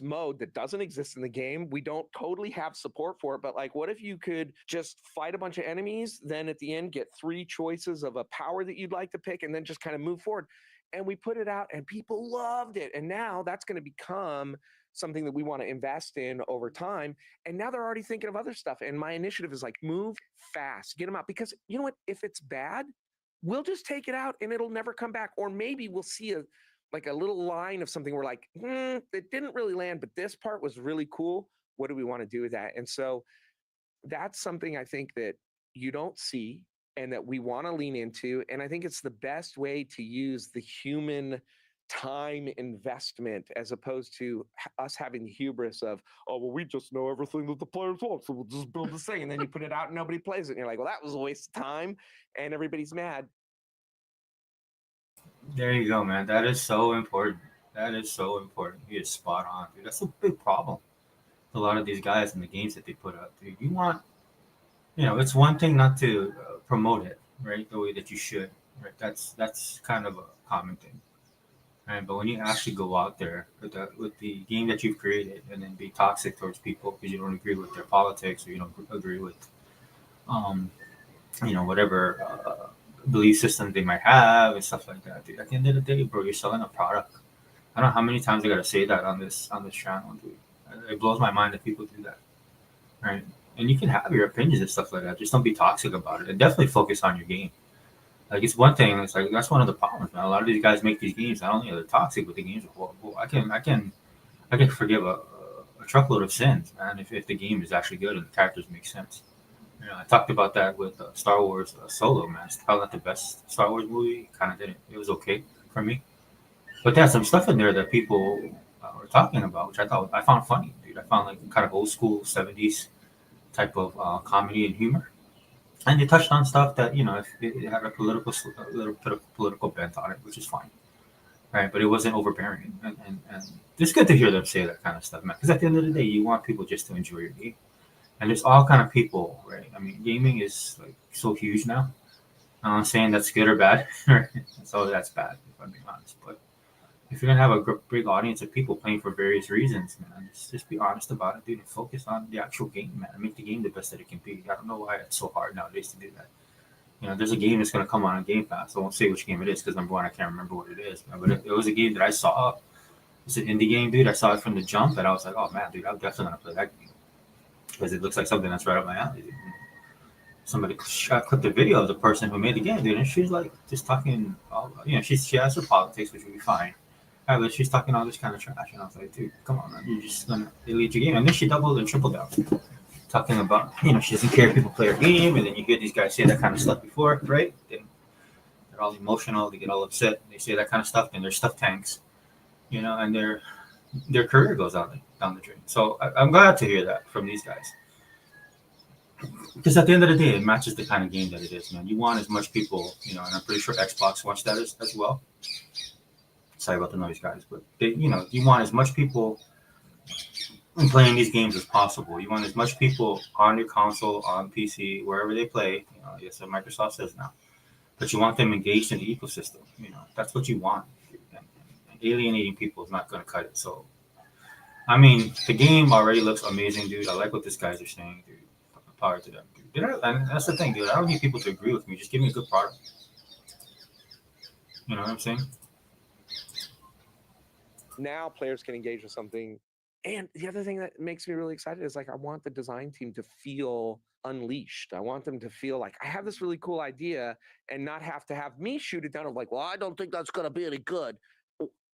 mode that doesn't exist in the game. We don't totally have support for it, but like, what if you could just fight a bunch of enemies, then at the end get 3 choices of a power that you'd like to pick, and then just kind of move forward? And we put it out and people loved it. And now that's going to become something that we want to invest in over time. And now they're already thinking of other stuff. And my initiative is like, move fast, get them out. Because you know what? If it's bad, we'll just take it out and it'll never come back. Or maybe we'll see a little line of something we're like, it didn't really land, but this part was really cool. What do we want to do with that? And so that's something I think that you don't see and that we want to lean into. And I think it's the best way to use the human time investment as opposed to us having the hubris of, oh, well, we just know everything that the players want, so we'll just build this thing. And then you put it out and nobody plays it. And you're like, well, that was a waste of time. And everybody's mad. There you go, man. That is so important. That is so important. You're spot on, dude. That's a big problem. A lot of these guys in the games that they put out, dude. You want, it's one thing not to promote it, right, the way that you should, right? That's kind of a common thing, right? But when you actually go out there with the game that you've created and then be toxic towards people because you don't agree with their politics or you don't agree with, um, whatever belief system they might have and stuff like that, dude. At the end of the day, bro, you're selling a product. I don't know how many times I gotta say that on this channel, dude. It blows my mind that people do that, right? And you can have your opinions and stuff like that. Just don't be toxic about it, and definitely focus on your game. Like it's one thing. It's like that's one of the problems, man. A lot of these guys make these games. Not only are they toxic, but the games are horrible. I can forgive a truckload of sins, man, if the game is actually good and the characters make sense. I talked about that with Star Wars Solo, man. It's probably not the best Star Wars movie. Kind of didn't. It was okay for me, but there's some stuff in there that people were talking about, which I found funny, dude. I found like kind of old school '70s type of comedy and humor, and they touched on stuff that if it had a little bit of political bent on it, which is fine, right? But it wasn't overbearing, and it's good to hear them say that kind of stuff, man. Because at the end of the day, you want people just to enjoy your game. And there's all kind of people, right? I mean, gaming is like so huge now. I'm not saying that's good or bad. So that's bad, if I'm being honest. But if you're gonna have a big audience of people playing for various reasons, man, just be honest about it, dude, and focus on the actual game, man. And make the game the best that it can be. I don't know why it's so hard nowadays to do that. There's a game that's gonna come on Game Pass. I won't say which game it is because number one, I can't remember what it is. Man. But it was a game that I saw. It's an indie game, dude. I saw it from the jump, and I was like, oh man, dude, I'm definitely gonna play that game. Because it looks like something that's right up my alley. Somebody clipped a video of the person who made the game, dude, and she's like just talking. She has her politics, which would be fine. But she's talking all this kind of trash, and I was like, dude, come on, man, you're just gonna delete your game. And then she doubled and tripled down, talking about she doesn't care if people play her game, and then you hear these guys say that kind of stuff before, right? They're all emotional, they get all upset, they say that kind of stuff, and they're stuff tanks, and their career goes down the drain. So I'm glad to hear that from these guys. Because at the end of the day, it matches the kind of game that it is, man. You want as much people, and I'm pretty sure Xbox wants that as well. Sorry about the noise, guys, but you want as much people playing these games as possible. You want as much people on your console, on PC, wherever they play. That's what Microsoft says now. But you want them engaged in the ecosystem. That's what you want. And alienating people is not going to cut it. So, I mean, the game already looks amazing, dude. I like what these guys are saying, dude. Power to them, dude. And that's the thing, dude. I don't need people to agree with me. Just give me a good product. You know what I'm saying? Now players can engage with something. And the other thing that makes me really excited is like, I want the design team to feel unleashed. I want them to feel like I have this really cool idea and not have to have me shoot it down of like, well, I don't think that's going to be any good.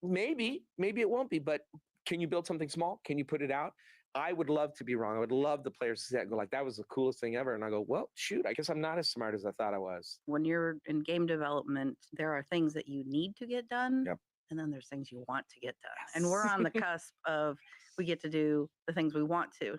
Maybe it won't be, but can you build something small? Can you put it out? I would love to be wrong. I would love the players to say and go like, that was the coolest thing ever. And I go, well, shoot, I guess I'm not as smart as I thought I was. When you're in game development, there are things that you need to get done. Yep. and then there's things you want to get done. And we're on the cusp of we get to do the things we want to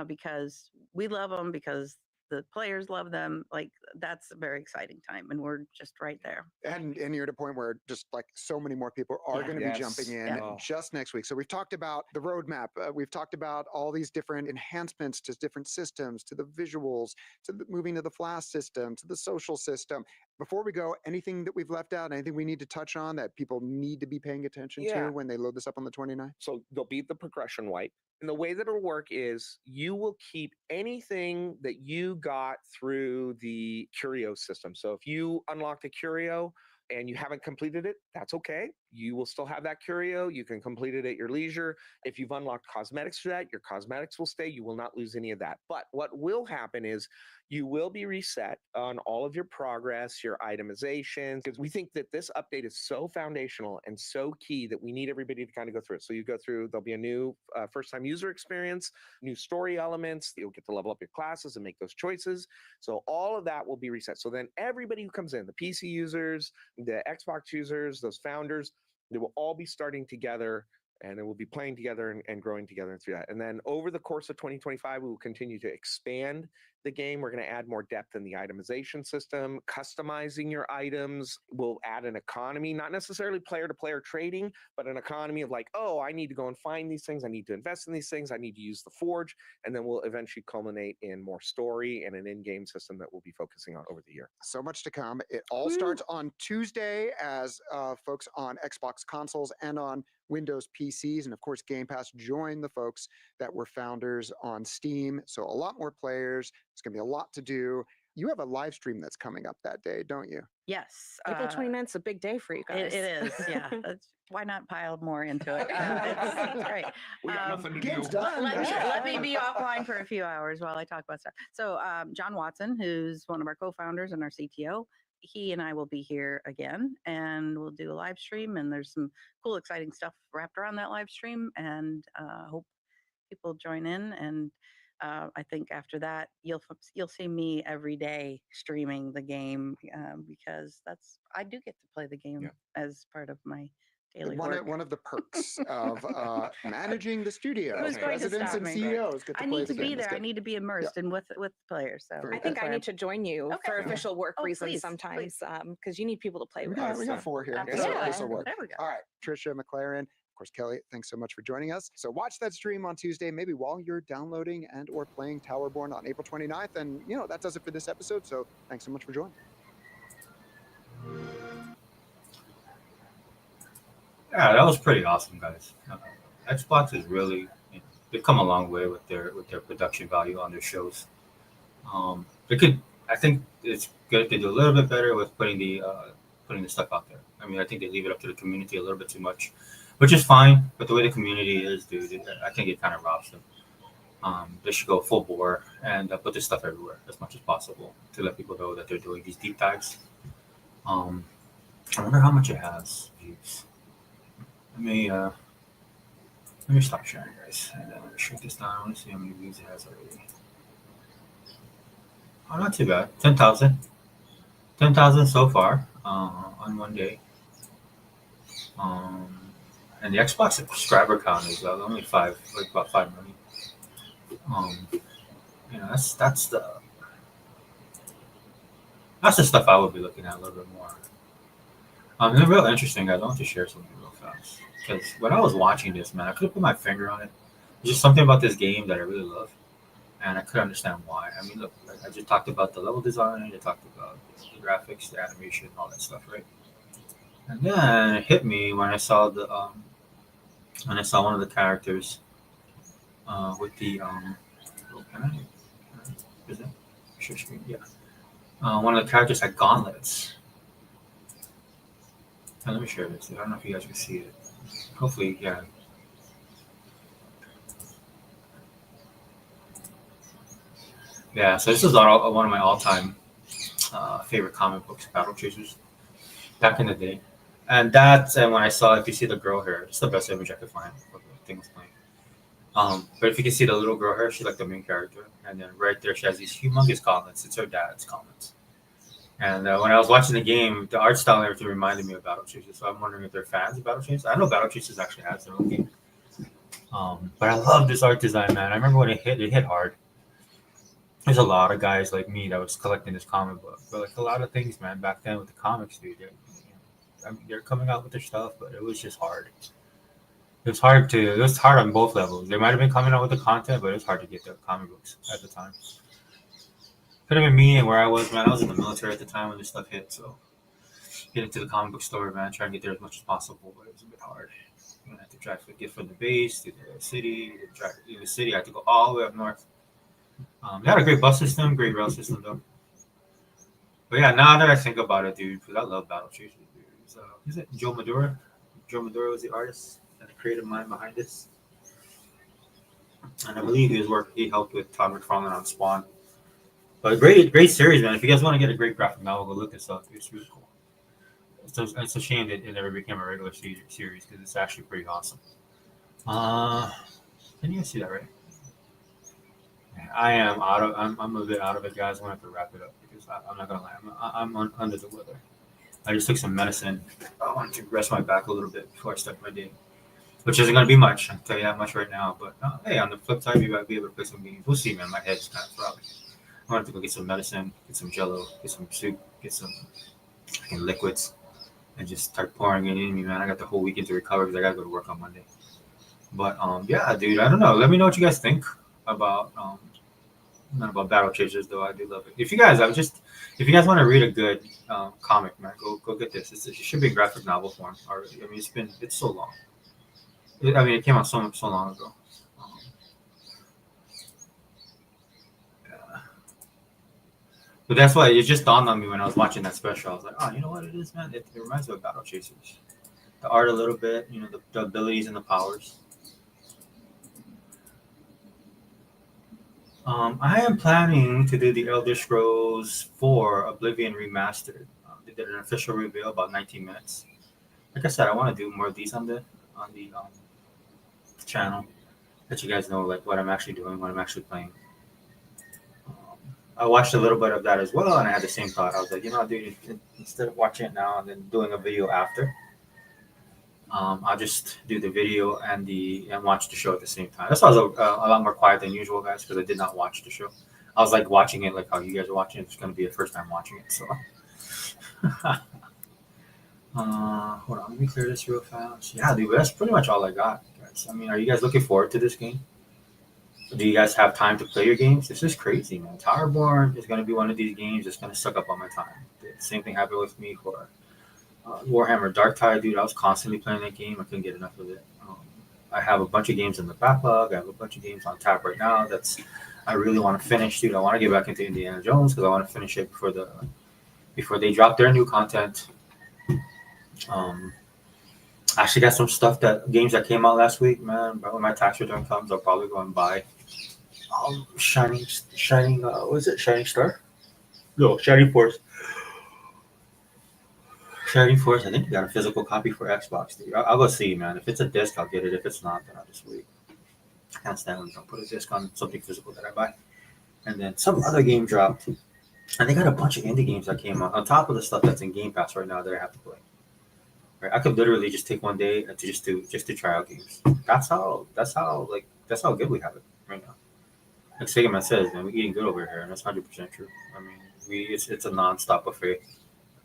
because we love them, because the players love them. Like, that's a very exciting time, and we're just right there. And you're at a point where just like so many more people are Yeah. going to Yes. be jumping in Yeah. just next week. So we've talked about the roadmap. We've talked about all these different enhancements to different systems, to the visuals, to moving to the Flash system, to the social system. Before we go, anything that we've left out, anything we need to touch on that people need to be paying attention Yeah. to when they load this up on the 29th? So they'll beat the progression wipe. And the way that it'll work is you will keep anything that you got through the curio system. So if you unlocked a curio and you haven't completed it, that's okay. You will still have that curio. You can complete it at your leisure. If you've unlocked cosmetics for that, your cosmetics will stay. You will not lose any of that. But what will happen is you will be reset on all of your progress, your itemizations, because we think that this update is so foundational and so key that we need everybody to kind of go through it. So you go through, there'll be a new first-time user experience, new story elements. You'll get to level up your classes and make those choices. So all of that will be reset. So then everybody who comes in, the PC users, the Xbox users, those founders, they will all be starting together, and it will be playing together and growing together through that. And then over the course of 2025, we will continue to expand the game. We're going to add more depth in the itemization system, customizing your items. We'll add an economy, not necessarily player-to-player trading, but an economy of like, oh, I need to go and find these things. I need to invest in these things. I need to use the Forge. And then we'll eventually culminate in more story and an in-game system that we'll be focusing on over the year. So much to come. It all starts on Tuesday as folks on Xbox consoles and on Windows PCs. And of course, Game Pass joined the folks that were founders on Steam. So a lot more players. It's going to be a lot to do. You have a live stream that's coming up that day, don't you? Yes. April 29th is a big day for you guys. It is, yeah. Why not pile more into it? It's great. We got nothing to Game's do. done. Let me be offline for a few hours while I talk about stuff. So John Watson, who's one of our co-founders and our CTO, he and I will be here again, and we'll do a live stream. And there's some cool, exciting stuff wrapped around that live stream, and hope people join in. And I think after that, you'll see me every day streaming the game because I do get to play the game as part of my daily work. One of the perks of managing the studio. Who's going to Presidents stop and me? CEOs get to I play need to the be game. there. I need to be immersed and with players. So Very I think good. I need to join you Okay. for official work Oh, reasons please, sometimes because you need people to play We with. got, we got 4 here. Absolutely. This will work. There we go. All right, Trisha McLaren. Of course, Kelly, thanks so much for joining us. So watch that stream on Tuesday, maybe while you're downloading and or playing Towerborne on April 29th. And, that does it for this episode. So thanks so much for joining. Yeah, that was pretty awesome, guys. Xbox is really they've come a long way with their production value on their shows. I think it's good if they do a little bit better with putting the stuff out there. I mean, I think they leave it up to the community a little bit too much, which is fine. But the way the community is, dude, I think it kind of robs them. They should go full bore and put this stuff everywhere as much as possible to let people know that they're doing these deep dives. I wonder how much it has views. Let me stop sharing, guys, and then let me shrink this down. I want to see how many views it has already. Oh, not too bad. 10,000. 10,000 so far on one day. And the Xbox subscriber count is only about 5 million. That's the stuff I would be looking at a little bit more. It's real interesting, guys. I want to share something real fast because when I was watching this, man, I couldn't put my finger on it. There's just something about this game that I really love, and I couldn't understand why. I mean, look, like I just talked about the level design, I talked about the graphics, the animation, all that stuff, right? And then it hit me when I saw one of the characters with the is it? Share screen, yeah. One of the characters had gauntlets. And let me share this. I don't know if you guys can see it. Hopefully, yeah. Yeah, so this is one of my all-time favorite comic books, Battle Chasers, back in the day. And when I saw, if you see the girl here, it's the best image I could find of the thing was playing. But if you can see the little girl here, she's like the main character. And then right there, she has these humongous gauntlets. It's her dad's gauntlets. And when I was watching the game, the art style and everything reminded me of Battle Chasers. So I'm wondering if they're fans of Battle Chasers. I know Battle Chasers actually has their own game. But I love this art design, man. I remember when it hit hard. There's a lot of guys like me that was collecting this comic book. But like a lot of things, man, back then with the comics, dude. They're coming out with their stuff, but it was just hard. It was hard on both levels. They might have been coming out with the content, but it was hard to get the comic books at the time. Could have been me and where I was, man. I was in the military at the time when this stuff hit, so getting to the comic book store, man, trying to get there as much as possible, but it was a bit hard. I had to drive to get from the base to the city. In the city, I had to go all the way up north. They had a great bus system, great rail system, though. But yeah, now that I think about it, dude, because I love Battle Chasers, dude. Is it Joe Madura? Joe Madura was the artist and the creative mind behind this. And I believe he helped with Todd McFarlane on Spawn. But a great series, man. If you guys want to get a great graphic novel, go look this up. It's really cool. It's a shame that it never became a regular series because it's actually pretty awesome. Can you guys see that, right? I am I'm a bit out of it, guys. I'm gonna have to wrap it up because I'm not gonna lie. I'm under the weather. I just took some medicine. I wanted to rest my back a little bit before I start my day, which isn't gonna be much. I'll tell you that much right now. But hey, on the flip side, maybe I'll be able to play some games. We'll see, man. My head's kind of throbbing. I want to go get some medicine, get some Jello, get some soup, get some fucking liquids, and just start pouring it in me, man. I got the whole weekend to recover because I gotta go to work on Monday. But yeah, dude, I don't know. Let me know what you guys think about not about Battle Chasers, though. I do love it. If you guys want to read a good comic, man, go get this. It should be in graphic novel form already. I mean, it's so long. It came out so long ago. But that's why it just dawned on me when I was watching that special. I was like, oh, you know what it is, man? It reminds me of Battle Chasers. The art a little bit, the abilities and the powers. I am planning to do the Elder Scrolls 4 Oblivion Remastered. They did an official reveal about 19 minutes. Like I said, I want to do more of these on the channel. Let you guys know like what I'm actually doing, what I'm actually playing. I watched a little bit of that as well, and I had the same thought. I was like, dude, instead of watching it now and then doing a video after, I'll just do the video and watch the show at the same time. That's why I was a lot more quiet than usual, guys, because I did not watch the show. I was like watching it like how you guys are watching it. It's going to be the first time watching it, so. Hold on, let me clear this real fast. Yeah, dude, that's pretty much all I got, guys. I mean, are you guys looking forward to this game? Do you guys have time to play your games? This is crazy, man. Towerborne is going to be one of these games that's going to suck up all my time. The same thing happened with me for Warhammer Darktide, dude. I was constantly playing that game. I couldn't get enough of it. I have a bunch of games in the backlog. I have a bunch of games on tap right now I really want to finish, dude. I want to get back into Indiana Jones because I want to finish it before they drop their new content. I actually got some games that came out last week, man. But when my tax return comes, I'll probably go and buy Shining what is it? Shining Star? No, Shining Force. Shining Force, I think you got a physical copy for Xbox, dude. I'll go see, man. If it's a disc, I'll get it. If it's not, then I'll just wait. I can't stand when you don't put a disc on something physical that I buy. And then some other game dropped. And they got a bunch of indie games that came out on top of the stuff that's in Game Pass right now that I have to play. Right? I could literally just take one day to just to try out games. That's how good we have it right now. Like Sagan says, man, we're eating good over here, and that's 100% true. I mean, it's a non-stop buffet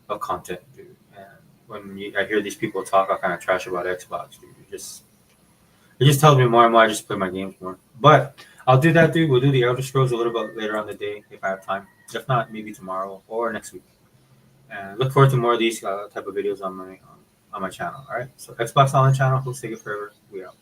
of content, dude. And when I hear these people talk all kind of trash about Xbox, dude, it just tells me more and more I just play my games more. But I'll do that, dude. We'll do the Elder Scrolls a little bit later on the day if I have time. If not, maybe tomorrow or next week. And look forward to more of these type of videos on my channel. All right. So Xbox on the channel. We'll see you forever. We out.